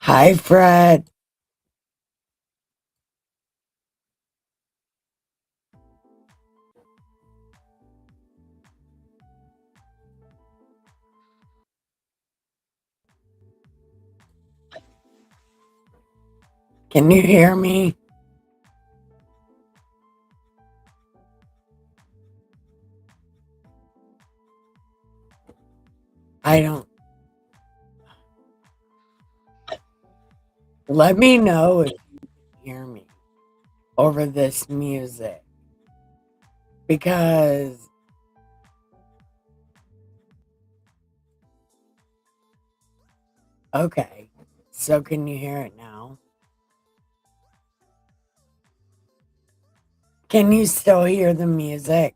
Hi, Fred. Can you hear me? I don't. Let me know if you can hear me over this music because, okay. So, can you hear it now? Can you still hear the music?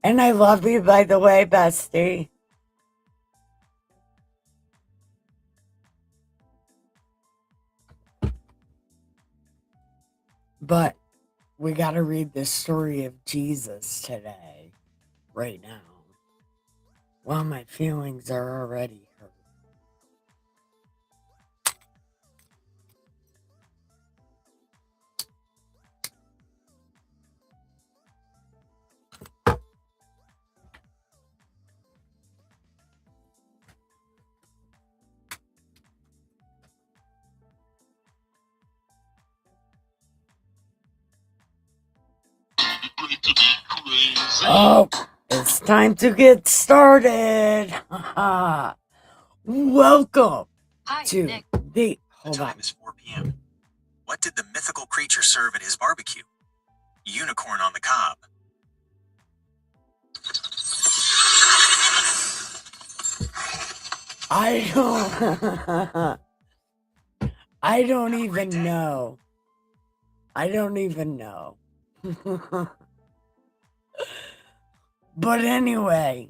And I love you, by the way, bestie. But we got to read the story of Jesus today, right now. Well, my feelings are already hurt. Oh, it's time to get started. Welcome to Nick. the. Hold The on. time is 4 p.m. What did the mythical creature serve at his barbecue? Unicorn on the cob. I don't. I don't even know. I don't even know. But anyway,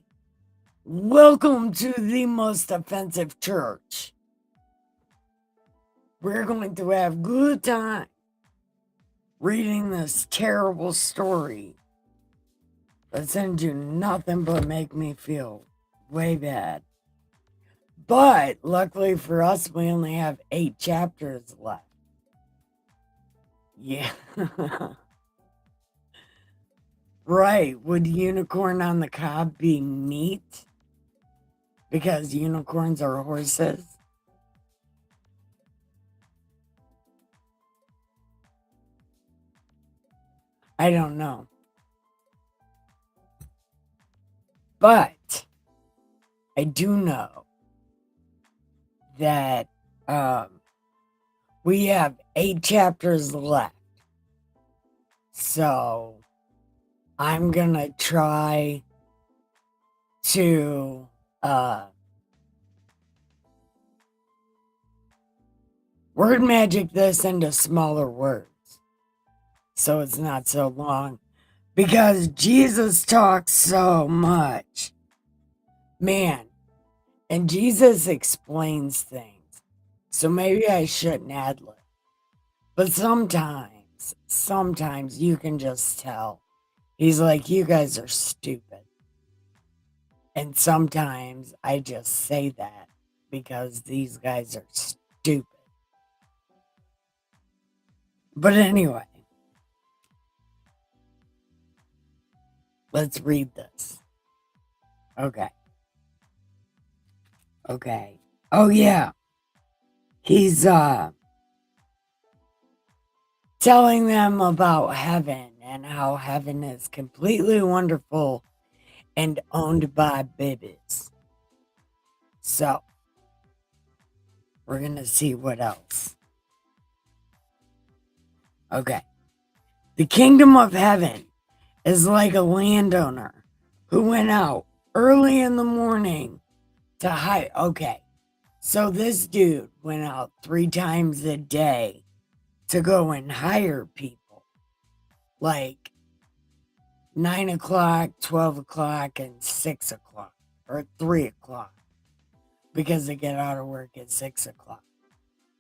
welcome to the most offensive church. We're going to have good time reading this terrible story that's going to do nothing but make me feel way bad. But luckily for us, we only have 8 chapters left. Yeah. Right. Would unicorn on the cob be meat? Because unicorns are horses? I don't know. But I do know that we have 8 chapters left. So I'm going to try to word magic this into smaller words so it's not so long because Jesus talks so much, man, and Jesus explains things, so maybe I shouldn't ad lib, but sometimes you can just tell he's like, you guys are stupid, and sometimes I just say that because these guys are stupid. But anyway, let's read this. Okay. Okay. Oh yeah. He's telling them about heaven and how heaven is completely wonderful and owned by babies. So, we're going to see what else. Okay. The kingdom of heaven is like a landowner who went out early in the morning to hire. Okay. So this dude went out 3 times a day to go and hire people. Like 9 o'clock, 12 o'clock, and 6 o'clock, or 3 o'clock, because they get out of work at 6 o'clock.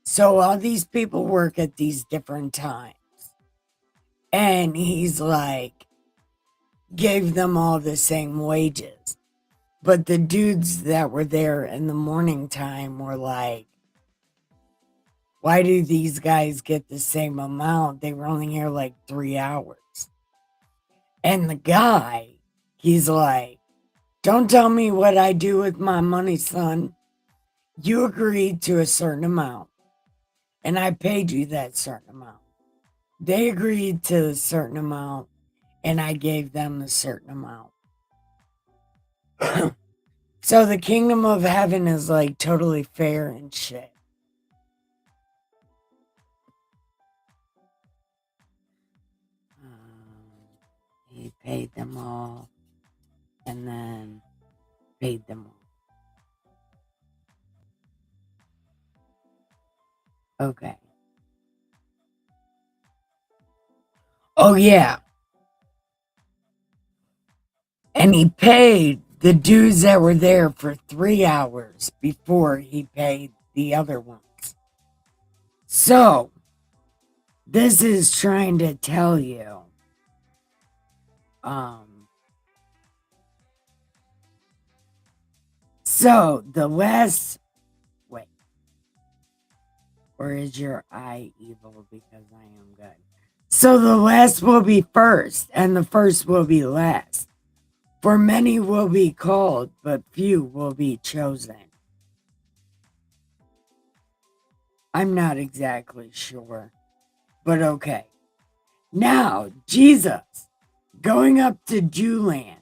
So all these people work at these different times. And he's like, gave them all the same wages. But the dudes that were there in the morning time were like, why do these guys get the same amount? They were only here like 3 hours. And the guy, he's like, don't tell me what I do with my money, son. You agreed to a certain amount, and I paid you that certain amount. They agreed to a certain amount, and I gave them a certain amount. So the kingdom of heaven is like totally fair and shit. He paid them all and then paid them all. Okay. Oh, yeah. And he paid the dudes that were there for 3 hours before he paid the other ones. So, this is trying to tell you, so the less, wait, or is your eye evil because I am good? So the last will be first, and the first will be last. For many will be called, but few will be chosen. I'm not exactly sure, but okay. Now, Jesus, going up to Jewland,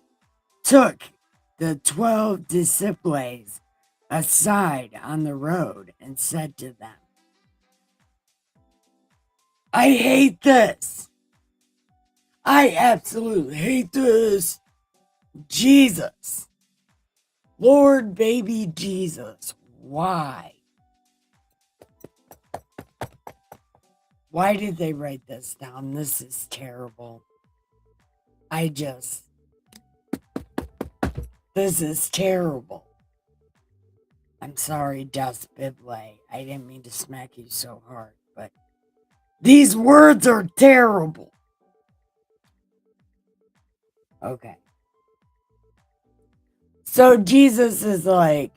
took the 12 disciples aside on the road and said to them, I hate this. I absolutely hate this. Jesus. Lord baby Jesus. Why? Why did they write this down? This is terrible. This is terrible. I'm sorry, Dust Bibley. I didn't mean to smack you so hard, but these words are terrible. Okay. So Jesus is like,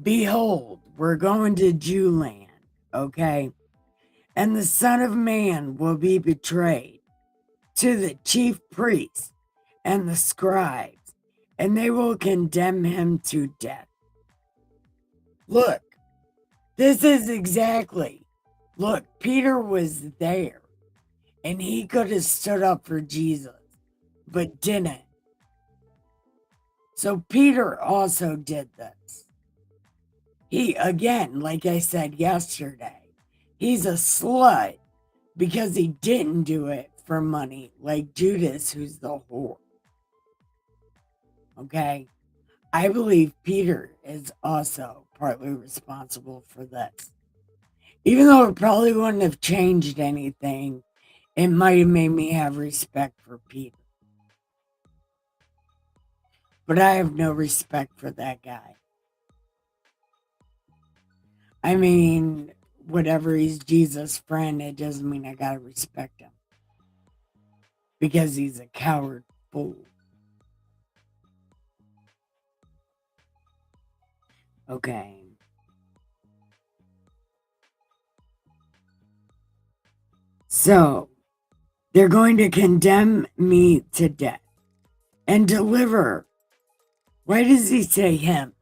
behold, we're going to Jewland, okay? And the Son of Man will be betrayed to the chief priests and the scribes, and they will condemn him to death. Look, this is exactly, look, Peter was there, and he could have stood up for Jesus, but didn't. So Peter also did this. He, again, like I said yesterday, he's a slut because he didn't do it for money, like Judas, who's the whore. Okay? I believe Peter is also partly responsible for this. Even though it probably wouldn't have changed anything, it might have made me have respect for Peter. But I have no respect for that guy. I mean, whatever, he's Jesus' friend, it doesn't mean I gotta respect him. Because he's a coward fool. Okay. So, they're going to condemn me to death and deliver. Why does he say him?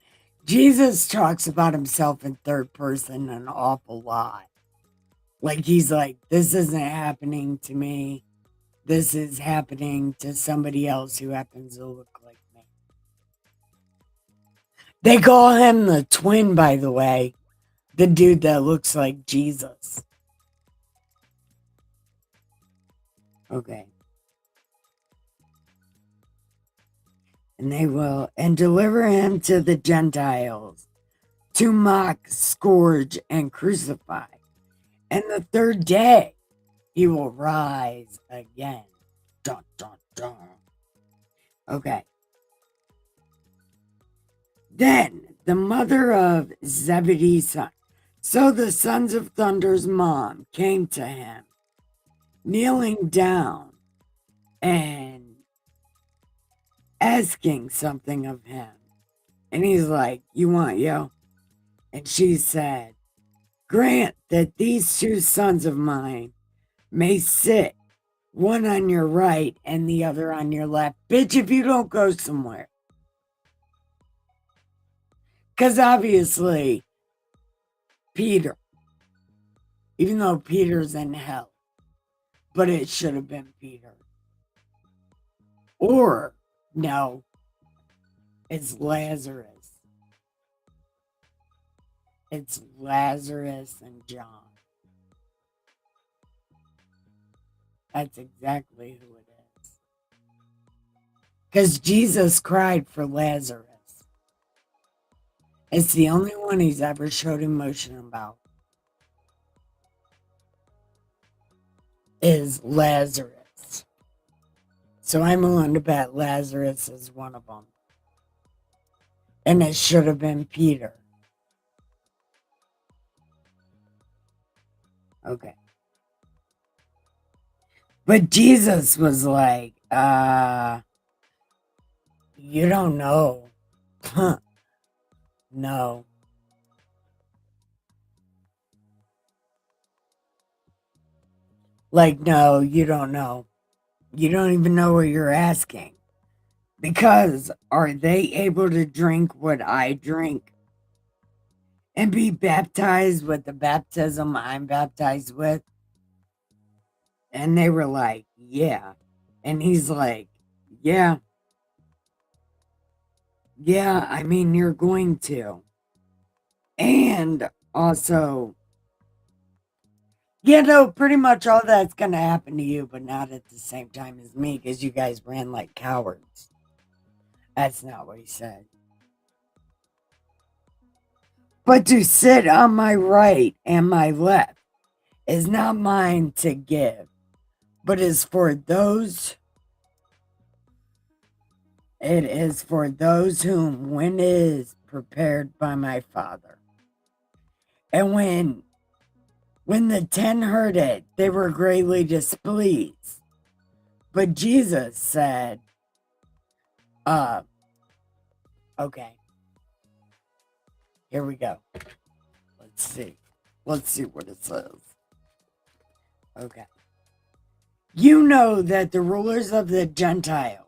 Jesus talks about himself in third person an awful lot. Like he's like, this isn't happening to me. This is happening to somebody else who happens to look like me. They call him the twin, by the way. The dude that looks like Jesus. Okay. And they will, and deliver him to the Gentiles to mock, scourge, and crucify. And the third day he will rise again. Dun, dun, dun. Okay. Then the mother of Zebedee's son. So the sons of Thunder's mom came to him, kneeling down and asking something of him. And he's like, you want, yo? And she said, grant that these two sons of mine may sit, one on your right and the other on your left. Bitch, if you don't go somewhere. Because obviously, Peter, even though Peter's in hell, but it should have been Peter. Or, no, it's Lazarus. It's Lazarus and John. That's exactly who it is. Because Jesus cried for Lazarus. It's the only one he's ever showed emotion about. Is Lazarus. So I'm willing to bet Lazarus is one of them. And it should have been Peter. Okay. But Jesus was like, you don't know. Huh. No. Like, no, you don't know. You don't even know what you're asking. Because are they able to drink what I drink? And be baptized with the baptism I'm baptized with? And they were like, yeah. And he's like, yeah. Yeah, I mean, you're going to. And also, yeah, no, pretty much all that's going to happen to you, but not at the same time as me, because you guys ran like cowards. That's not what he said. But to sit on my right and my left is not mine to give, but is for those. It is for those whom when it is prepared by my Father. And when the 10 heard it, they were greatly displeased. But Jesus said, okay, here we go. Let's see what it says. Okay. You know that the rulers of the Gentiles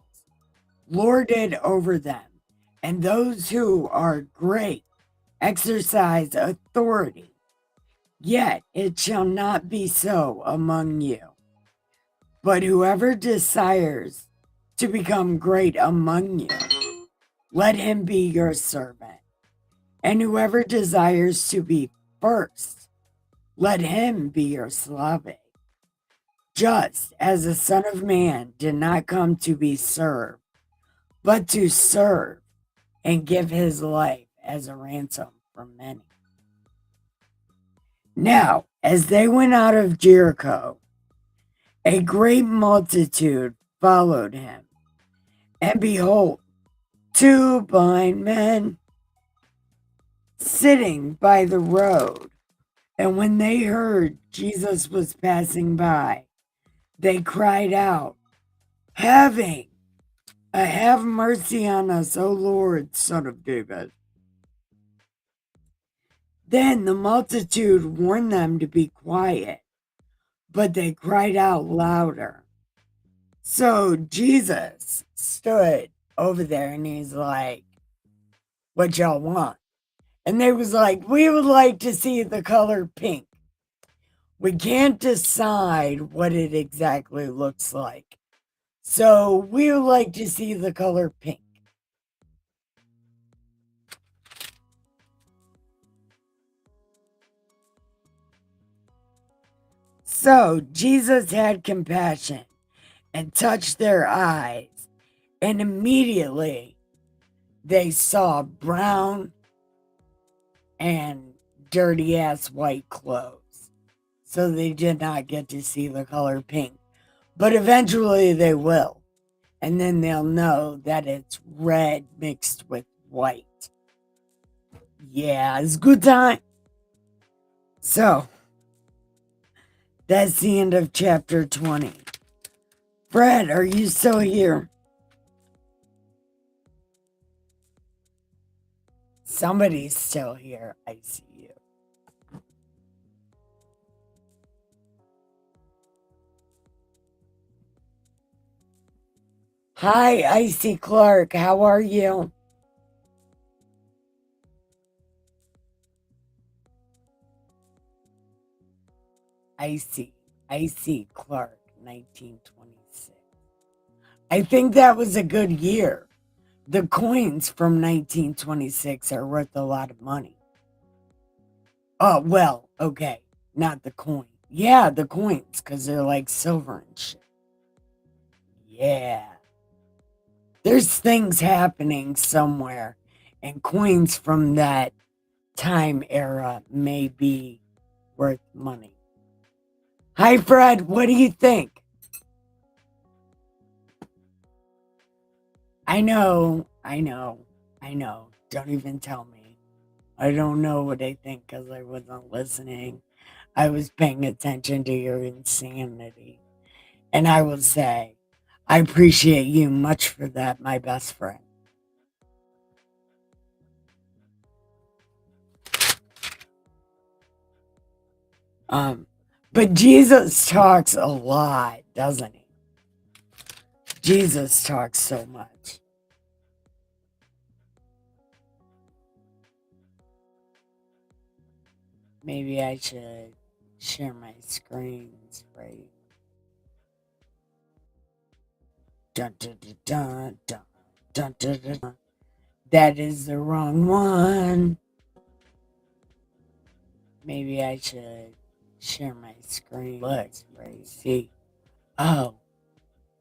lord it over them, and those who are great exercise authority. Yet it shall not be so among you. But whoever desires to become great among you, let him be your servant. And whoever desires to be first, let him be your slave. Just as the Son of Man did not come to be served, but to serve and give his life as a ransom for many. Now, as they went out of Jericho, a great multitude followed him. And behold, 2 blind men sitting by the road. And when they heard Jesus was passing by, they cried out, have mercy on us, O Lord, Son of David. Then the multitude warned them to be quiet, but they cried out louder. So Jesus stood over there and he's like, what y'all want? And they was like, we would like to see the color pink. We can't decide what it exactly looks like. So we would like to see the color pink. So Jesus had compassion and touched their eyes, and immediately they saw brown and dirty ass white clothes. So they did not get to see the color pink. But eventually they will. And then they'll know that it's red mixed with white. Yeah, it's a good time. So, that's the end of chapter 20. Fred, are you still here? Somebody's still here. I see you. Hi, Icy Clark. How are you? Icy Clark, 1926. I think that was a good year. The coins from 1926 are worth a lot of money. Oh, well, okay. Not the coin. Yeah, the coins, because they're like silver and shit. Yeah. There's things happening somewhere, and coins from that time era may be worth money. Hi, Fred. What do you think? I know. Don't even tell me. I don't know what I think because I wasn't listening. I was paying attention to your insanity. And I will say, I appreciate you much for that, my best friend. But Jesus talks a lot, doesn't he? Jesus talks so much. Maybe I should share my screens, right? Dun, dun, dun, dun, dun, dun, dun, dun. That is the wrong one. Maybe I should share my screen. Look, right? See? Oh,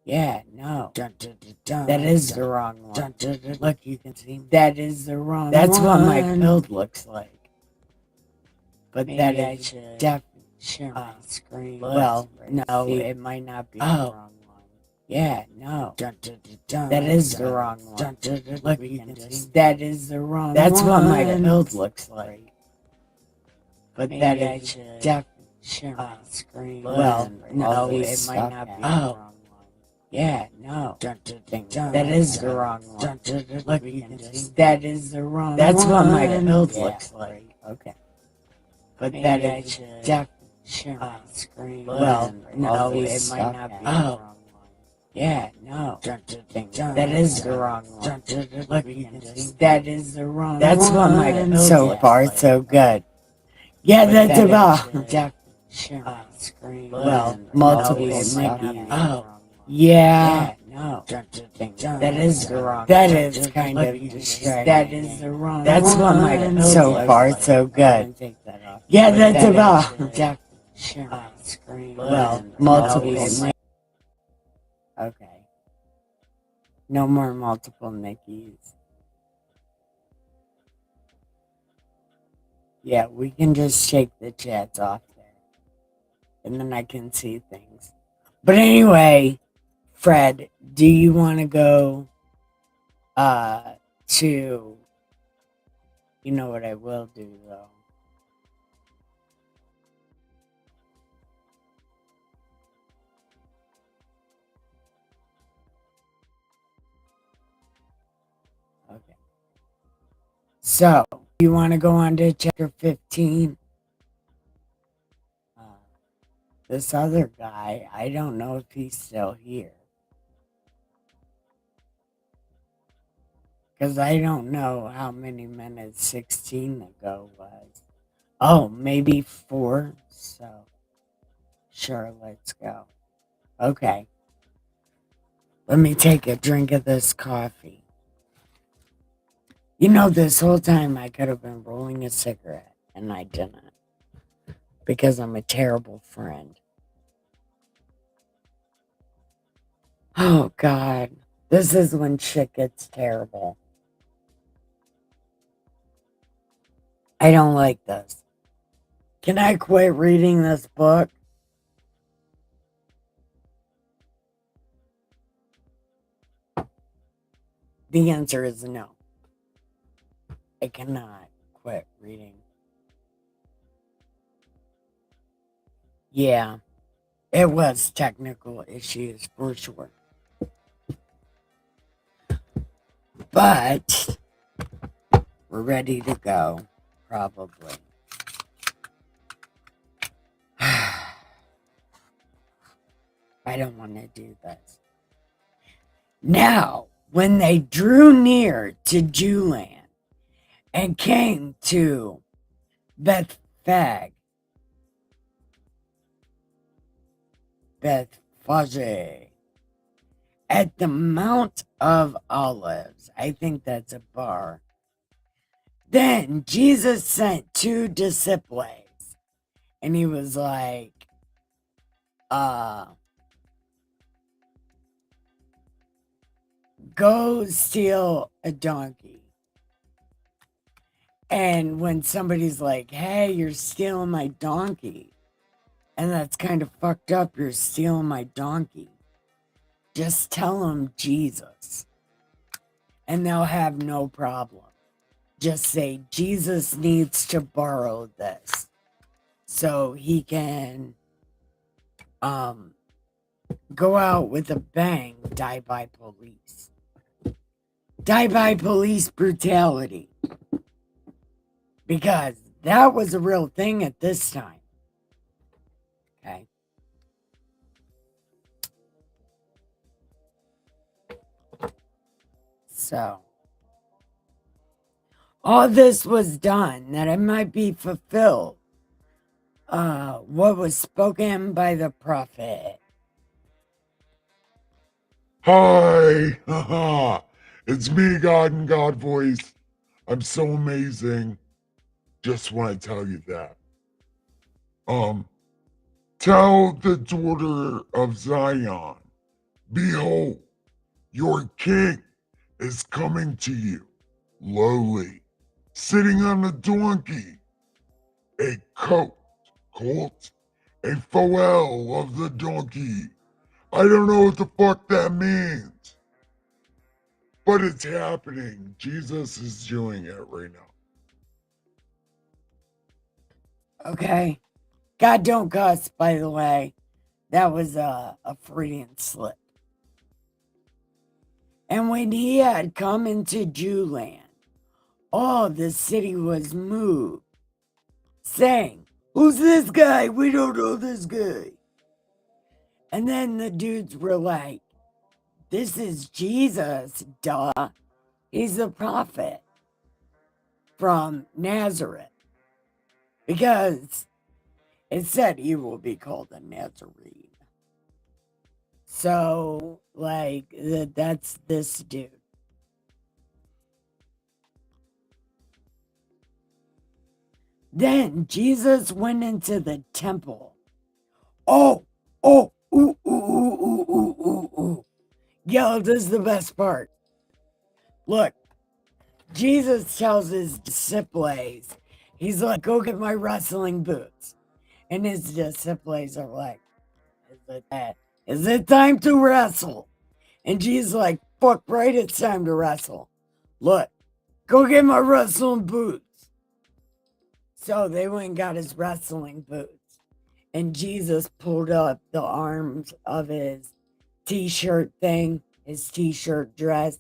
yeah, no. Dun, dun, dun, dun, that is the wrong one. Dun, dun, dun, look, you can see. That is the wrong That's one. What my build looks like. But maybe that is I should definitely share my screen. Well, no, see? It might not be the wrong one. Yeah, no. Dun, dun, dun, dun, that is the wrong one. Dun, dun, dun, look, you can see. That is the wrong That's one. What my build looks like. But maybe that is definitely share my screen. Well, no, it might not be the wrong one. Yeah, no. Dun, dun, dun, dun, that is the wrong one. Dun, dun, dun, look, you can see. That is the wrong That's one. What my build looks like. Okay. But maybe that is definitely share my screen. Well, no, it might not be the wrong one. Yeah, no. Dun, dun, dun, dun, that is the wrong one. Dun, dun, dun, look, you can see. That is the wrong That's one. What my build so far, like. So good. Yeah, but that's about share my screen. Well, multiple might not be yeah. No. That is the wrong. That is kind of distracting. That is the wrong. That's one my so far so good. Yeah, that's about share my screen. Well, multiple. Okay. No more multiple Nickies. Yeah, we can just shake the chats off there. And then I can see things. But anyway, Fred, do you want to go to, you know what I will do though? Okay. So, you want to go on to chapter 15? This other guy, I don't know if he's still here. Because I don't know how many minutes 16 ago was. Oh, maybe 4. So, sure, let's go. Okay. Let me take a drink of this coffee. You know, this whole time I could have been rolling a cigarette, and I didn't. Because I'm a terrible friend. Oh, God. This is when shit gets terrible. I don't like this. Can I quit reading this book? The answer is no. I cannot quit reading. Yeah, it was technical issues for sure. But We're ready to go, probably. I don't want to do this. Now, when they drew near to Jewland and came to Bethphage, at the Mount of Olives, I think that's a bar. Then Jesus sent 2 disciples, and he was like, go steal a donkey. And when somebody's like, hey, you're stealing my donkey, and that's kind of fucked up, you're stealing my donkey, just tell them Jesus, and they'll have no problem. Just say, Jesus needs to borrow this so he can go out with a bang, die by police. Die by police brutality. Because that was a real thing at this time. Okay. So, all this was done that it might be fulfilled. What was spoken by the prophet. Hi, haha, it's me, God and God voice. I'm so amazing. Just want to tell you that. Tell the daughter of Zion, behold, your king is coming to you, lowly, sitting on a donkey, a colt, a foal of the donkey. I don't know what the fuck that means. But it's happening. Jesus is doing it right now. Okay. God don't cuss, by the way. That was a Freudian slip. And when he had come into Jewland, all the city was moved, saying, who's this guy? We don't know this guy. And then the dudes were like, this is Jesus, duh. He's the prophet from Nazareth. Because it said he will be called a Nazarene. So, like, that's this dude. Then Jesus went into the temple. Ooh. Yo, this is the best part. Look, Jesus tells his disciples, he's like, go get my wrestling boots. And his disciples are like, is it time to wrestle? And Jesus is like, fuck right, it's time to wrestle. Look, go get my wrestling boots. So they went and got his wrestling boots. And Jesus pulled up the arms of his t-shirt thing, his t-shirt dress,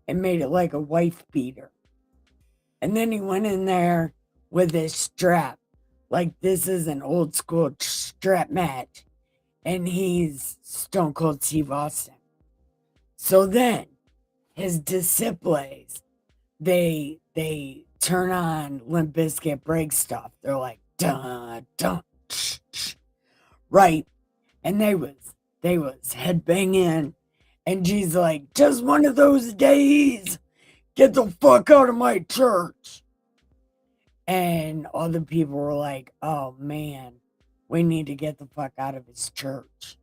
and made it like a wife beater. And then he went in there with his strap. Like this is an old school strap match. And he's Stone Cold Steve Austin. So then his disciples, they turn on Limp Bizkit break stuff. They're like, dun, dun, shh, shh. Right. And they was headbanging. And Jesus like, just one of those days. Get the fuck out of my church. And all the people were like, oh man, we need to get the fuck out of his church.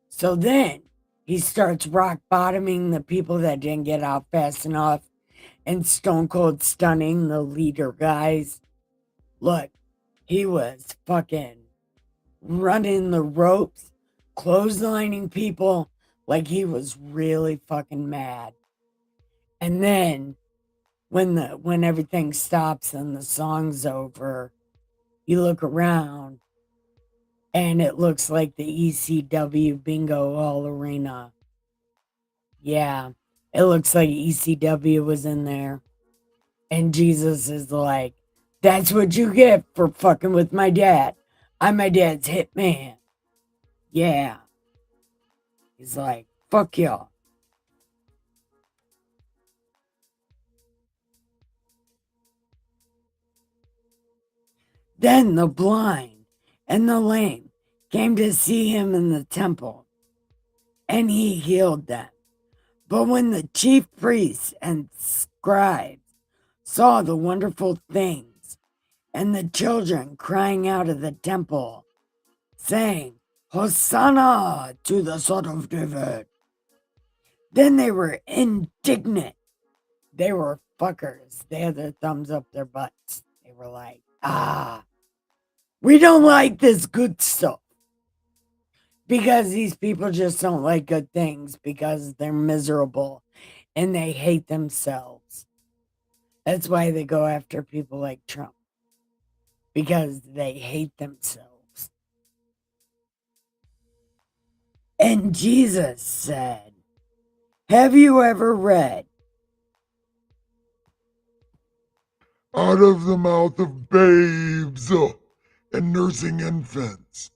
So then he starts rock bottoming the people that didn't get out fast enough and Stone Cold Stunning the leader guys. Look, he was fucking running the ropes, clotheslining people like he was really fucking mad. And then when everything stops and the song's over, you look around and it looks like the ECW Bingo Hall Arena. Yeah, it looks like ECW was in there. And Jesus is like, that's what you get for fucking with my dad. I'm my dad's hitman. Yeah. He's like, fuck y'all. Then the blind and the lame came to see him in the temple, and he healed them. But when the chief priests and scribes saw the wonderful things and the children crying out of the temple, saying, Hosanna to the Son of David, then they were indignant. They were fuckers. They had their thumbs up their butts. They were like, we don't like this good stuff. Because these people just don't like good things because they're miserable and they hate themselves. That's why they go after people like Trump. Because they hate themselves. And Jesus said, have you ever read, out of the mouth of babes and nursing infants.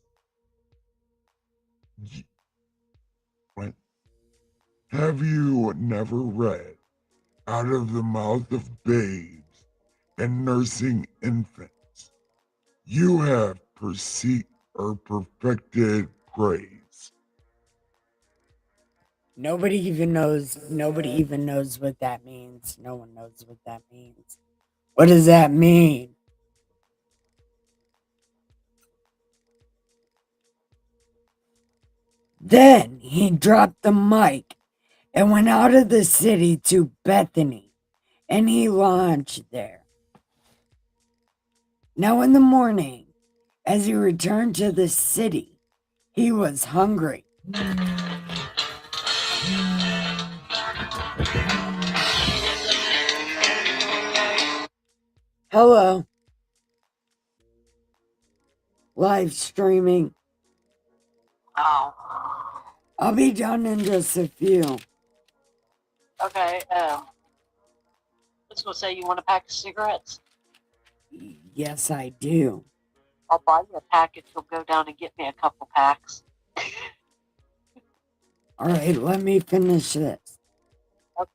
What? Have you never read, out of the mouth of babes and nursing infants, you have perfected praise. nobody even knows what that means. No one knows what that means. What does that mean? Then he dropped the mic and went out of the city to Bethany, and he lodged there. Now in the morning, as he returned to the city, he was hungry. Hello. Live streaming. Oh, I'll be done in just a few. okay. I was gonna say, you want a pack of cigarettes? Yes, I do. I'll buy you a package. You'll go down and get me a couple packs. All right, let me finish this. Okay.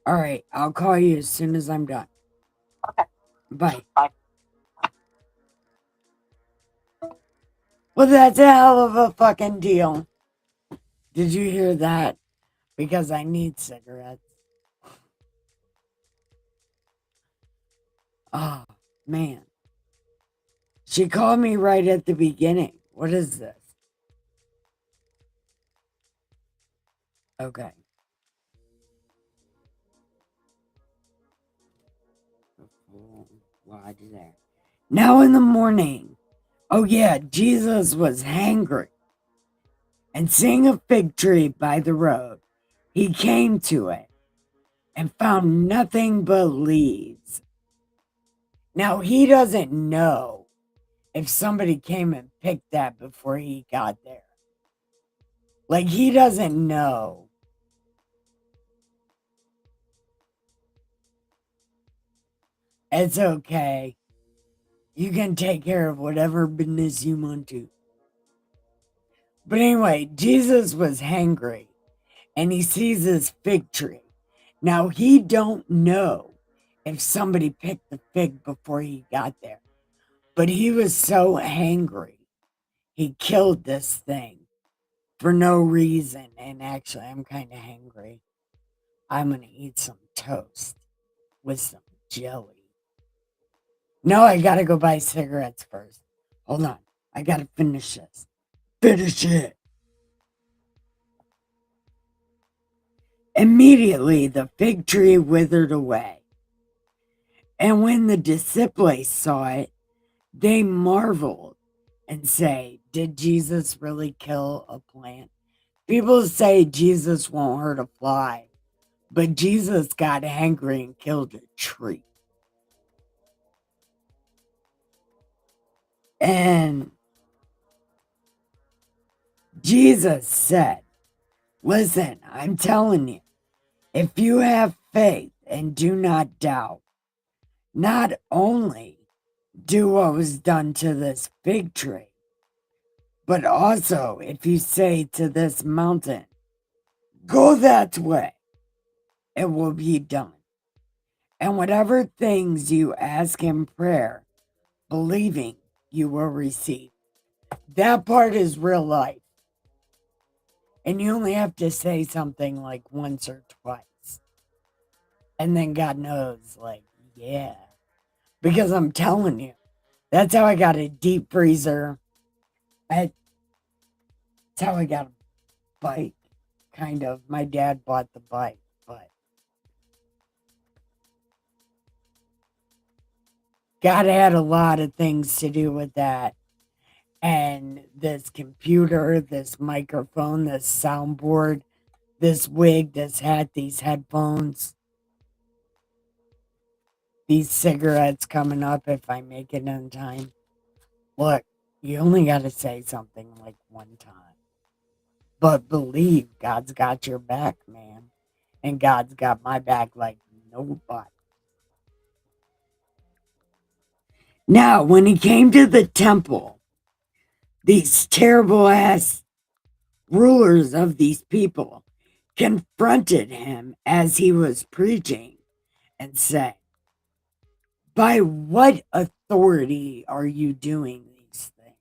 All right, I'll call you as soon as I'm done. Okay. Bye. Bye. Well, that's a hell of a fucking deal. Did you hear that? Because I need cigarettes. Oh, man. She called me right at the beginning. What is this? Okay. Lodge there. Now in the morning. Oh yeah, Jesus was hangry. And seeing a fig tree by the road, he came to it and found nothing but leaves. Now he doesn't know if somebody came and picked that before he got there. Like, he doesn't know. It's okay. You can take care of whatever business you want to. But anyway, Jesus was hangry and he sees this fig tree. Now he don't know if somebody picked the fig before he got there. But he was so hangry, he killed this thing for no reason. And actually, I'm kind of hangry. I'm going to eat some toast with some jelly. No, I got to go buy cigarettes first. Hold on. I got to finish this. Finish it. Immediately, the fig tree withered away. And when the disciples saw it, they marveled and say, did Jesus really kill a plant? People say Jesus won't hurt a fly, but Jesus got angry and killed a tree. And Jesus said, listen, I'm telling you, if you have faith and do not doubt, not only do what was done to this fig tree, but also if you say to this mountain, go that way, it will be done. And whatever things you ask in prayer, believing you will receive. That part is real life. And you only have to say something like once or twice. And then God knows, like, yeah. Because I'm telling you, that's how I got a deep freezer. That's how I got a bike, kind of. My dad bought the bike, but God had a lot of things to do with that. And this computer, this microphone, this soundboard, this wig, this hat, these headphones, these cigarettes coming up if I make it in time. Look, you only got to say something like one time. But believe God's got your back, man. And God's got my back like nobody. Now, when he came to the temple, these terrible ass rulers of these people confronted him as he was preaching and said, by what authority are you doing these things?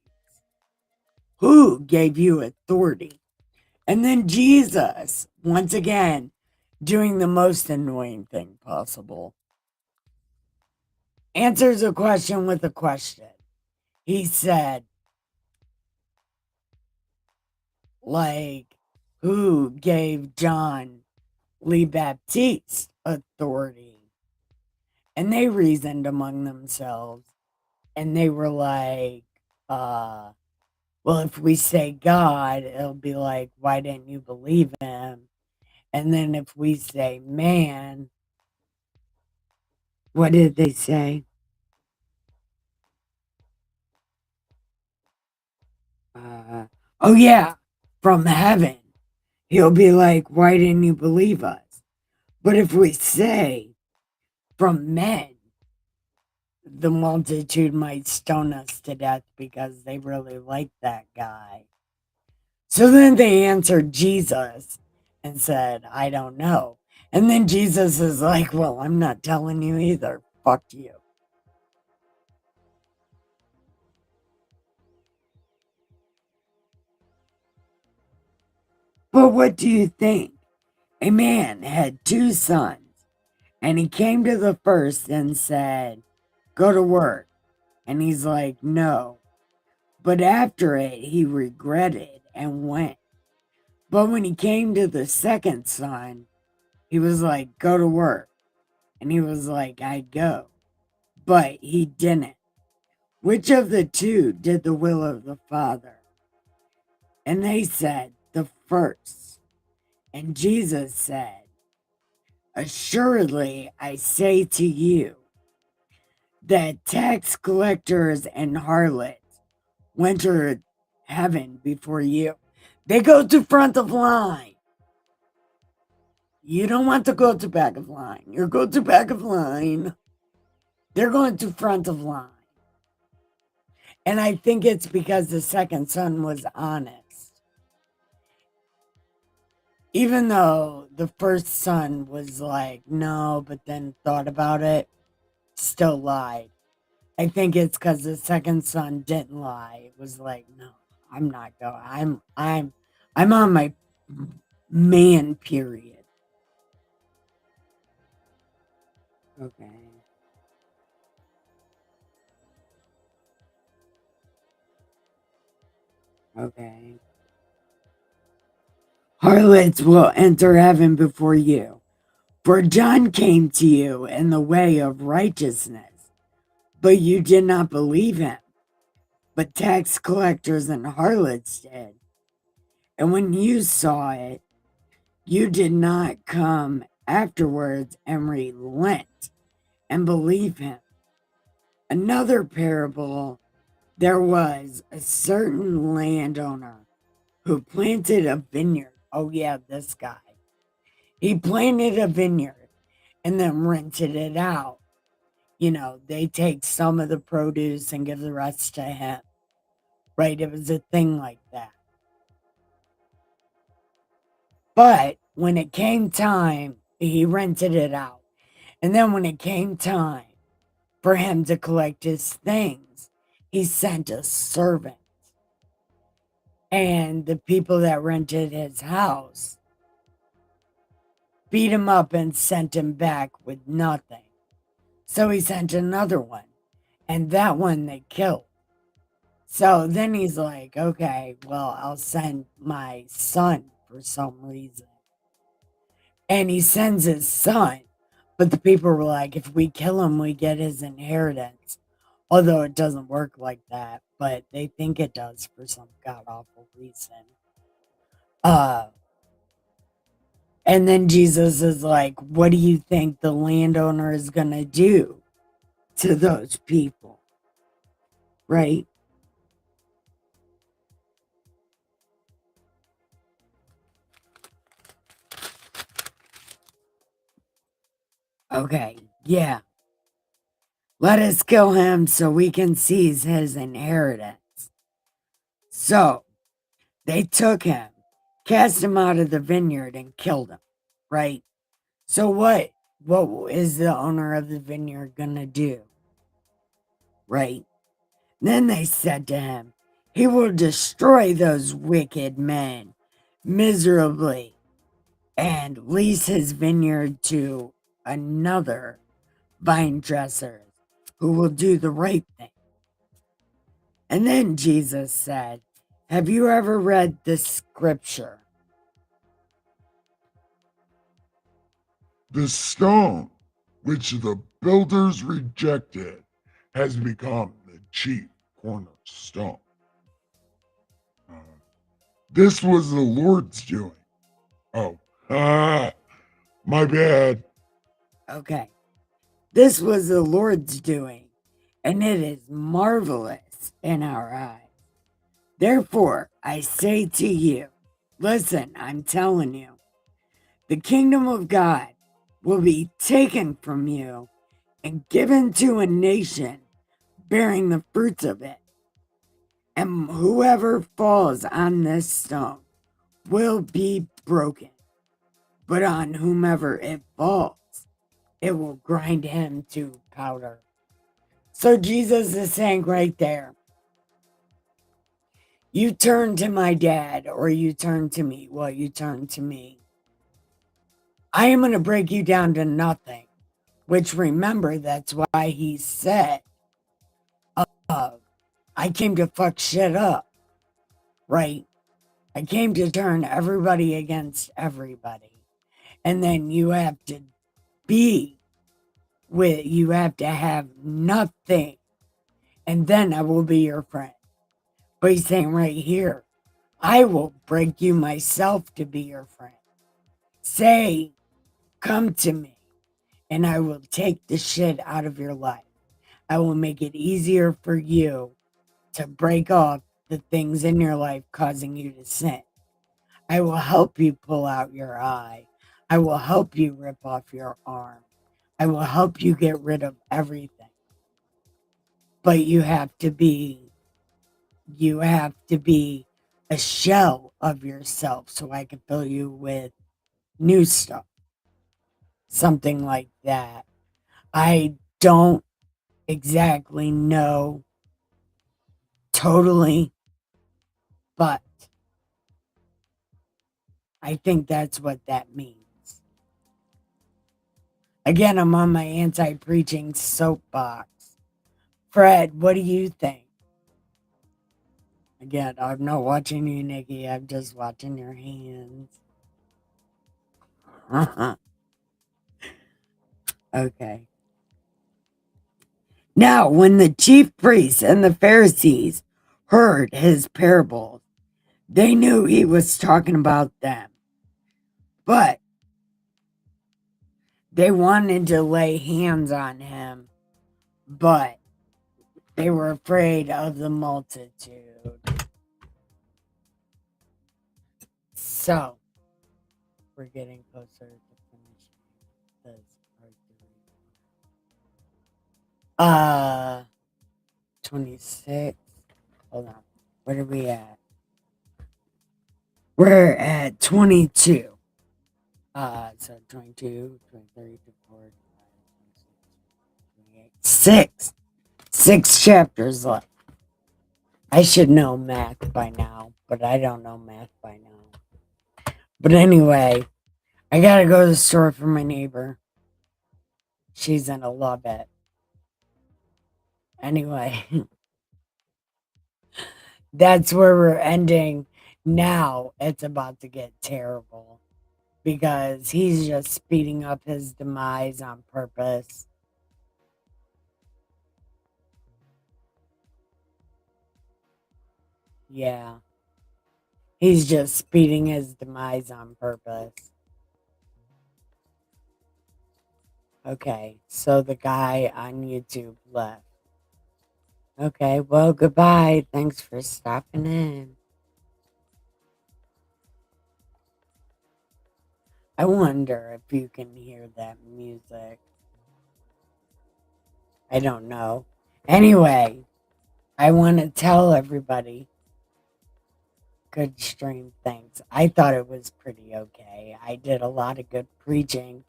Who gave you authority? And then Jesus, once again, doing the most annoying thing possible, answers a question with a question. He said, like, who gave John Lee Baptiste authority? And they reasoned among themselves. And they were like, well, if we say God, it'll be like, why didn't you believe him? And then if we say man, what did they say? Oh, yeah, from heaven. He'll be like, why didn't you believe us? But if we say from men, the multitude might stone us to death because they really like that guy. So then they answered Jesus and said, I don't know. And then Jesus is like, well, I'm not telling you either. Fuck you. But what do you think? A man had 2 sons, and he came to the first and said, go to work. And he's like, no. But after it, he regretted and went. But when he came to the second son, he was like, go to work. And he was like, I go. But he didn't. Which of the 2 did the will of the Father? And they said, the first. And Jesus said, assuredly, I say to you, that tax collectors and harlots went to heaven before you. They go to front of line. You don't want to go to back of line. You go to back of line. They're going to front of line. And I think it's because the second son was honest. Even though the first son was like, no, but then thought about it, still lied. I think it's because the second son didn't lie. It was like, no, I'm not going. I'm on my man period. Okay. Okay. Harlots will enter heaven before you. For John came to you in the way of righteousness, but you did not believe him. But tax collectors and harlots did. And when you saw it, you did not come afterwards and relent and believe him. Another parable, there was a certain landowner who planted a vineyard. Oh, yeah, this guy. He planted a vineyard and then rented it out, they take some of the produce and give the rest to him. Right? It was a thing like that. But when it came time, he rented it out. And then when it came time for him to collect his things, he sent a servant. And the people that rented his house beat him up and sent him back with nothing. So he sent another one. And that one they killed. So then he's like, okay, well, I'll send my son for some reason. And he sends his son. But the people were like, if we kill him, we get his inheritance. Although it doesn't work like that, but they think it does for some god awful reason. And then Jesus is like, what do you think the landowner is going to do to those people? Right? Okay, yeah. Let us kill him so we can seize his inheritance. So they took him, cast him out of the vineyard, and killed him. Right? So what is the owner of the vineyard gonna do? Right? Then they said to him, he will destroy those wicked men miserably and lease his vineyard to another vine dresser who will do the right thing. And then Jesus said, have you ever read the scripture? The stone which the builders rejected has become the chief cornerstone. This was the Lord's doing. Oh, my bad. Okay. This was the Lord's doing, and it is marvelous in our eyes. Therefore, I say to you, listen, I'm telling you, the kingdom of God will be taken from you and given to a nation bearing the fruits of it. And whoever falls on this stone will be broken, but on whomever it falls, it will grind him to powder. So Jesus is saying right there, you turn to my dad or you turn to me. Well, you turn to me. I am going to break you down to nothing, which remember, that's why he said, I came to fuck shit up, right? I came to turn everybody against everybody. And then you have to you have to have nothing. And then I will be your friend. But he's saying right here, I will break you myself to be your friend. Say, come to me, and I will take the shit out of your life. I will make it easier for you to break off the things in your life causing you to sin. I will help you pull out your eye. I will help you rip off your arm. I will help you get rid of everything. But you have to be a shell of yourself so I can fill you with new stuff. Something like that. I don't exactly know totally, but I think that's what that means. Again, I'm on my anti-preaching soapbox. Fred, what do you think? Again, I'm not watching you, Nikki. I'm just watching your hands. Okay. Now, when the chief priests and the Pharisees heard his parables, they knew he was talking about them. But they wanted to lay hands on him, but they were afraid of the multitude. So, we're getting closer to finishing this part 3. 26. Hold on. What are we at? We're at 22. So 22, 23, 24, 26, 6 chapters left. I should know math by now, but I don't know math by now. But anyway, I gotta go to the store for my neighbor. She's gonna love it. Anyway, that's where we're ending. Now it's about to get terrible because he's just speeding up his demise on purpose. Yeah. He's just speeding his demise on purpose. Okay, so the guy on YouTube left. Okay, well, goodbye. Thanks for stopping in. I wonder if you can hear that music. I don't know. Anyway, I want to tell everybody good stream. Thanks. I thought it was pretty okay. I did a lot of good preaching.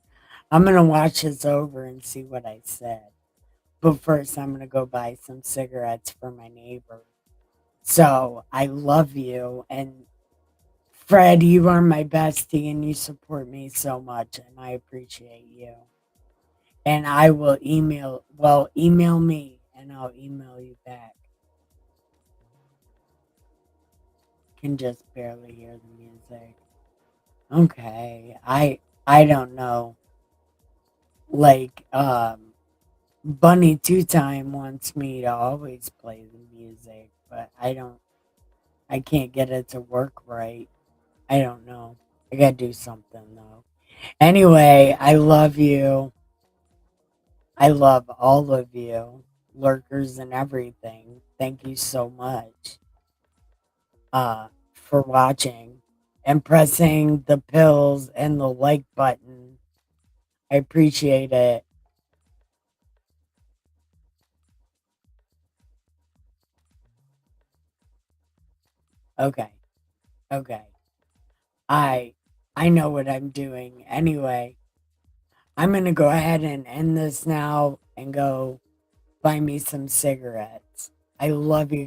I'm going to watch this over and see what I said. But first, I'm going to go buy some cigarettes for my neighbor. So I love you. And Fred, you are my bestie and you support me so much. And I appreciate you. And I will email me and I'll email you back. Can just barely hear the music. Okay. I don't know. Like, Bunny Two Time wants me to always play the music, but I can't get it to work right. I don't know. I gotta do something though. Anyway, I love you. I love all of you, lurkers and everything. Thank you so much for watching and pressing the pills and the like button. I appreciate it. Okay. Okay. I I know what I'm doing. Anyway, I'm going to go ahead and end this now and go buy me some cigarettes. I love you guys.